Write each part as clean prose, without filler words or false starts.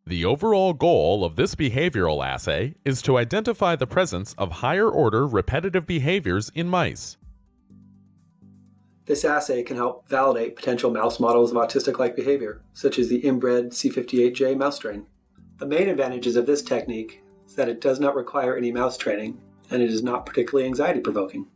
The overall goal of this behavioral assay is to identify the presence of higher-order repetitive behaviors in mice. This assay can help validate potential mouse models of autistic-like behavior, such as the inbred C58J mouse strain. The main advantages of this technique is that it does not require any mouse training, and it is not particularly anxiety-provoking.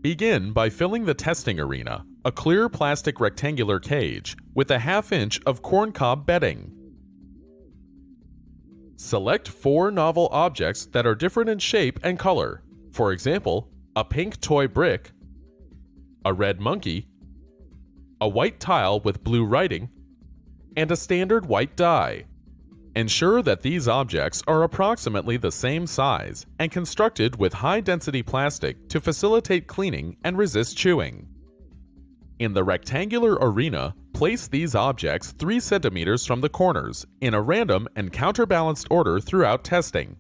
Begin by filling the testing arena, a clear plastic rectangular cage, with a ½ inch of corncob bedding. Select 4 novel objects that are different in shape and color, for example, a pink toy brick, a red monkey, a white tile with blue writing, and a standard white die. Ensure that these objects are approximately the same size and constructed with high-density plastic to facilitate cleaning and resist chewing. In the rectangular arena, place these objects 3 cm from the corners in a random and counterbalanced order throughout testing.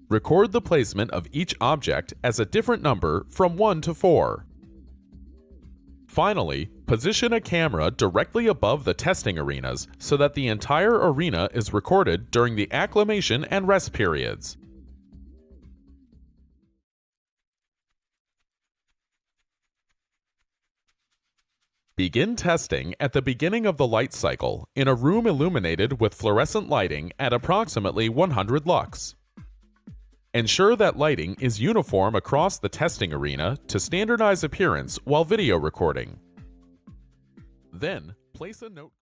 Record the placement of each object as a different number from 1 to 4. Finally, position a camera directly above the testing arenas so that the entire arena is recorded during the acclimation and rest periods. Begin testing at the beginning of the light cycle in a room illuminated with fluorescent lighting at approximately 100 lux. Ensure that lighting is uniform across the testing arena to standardize appearance while video recording. Then, place a note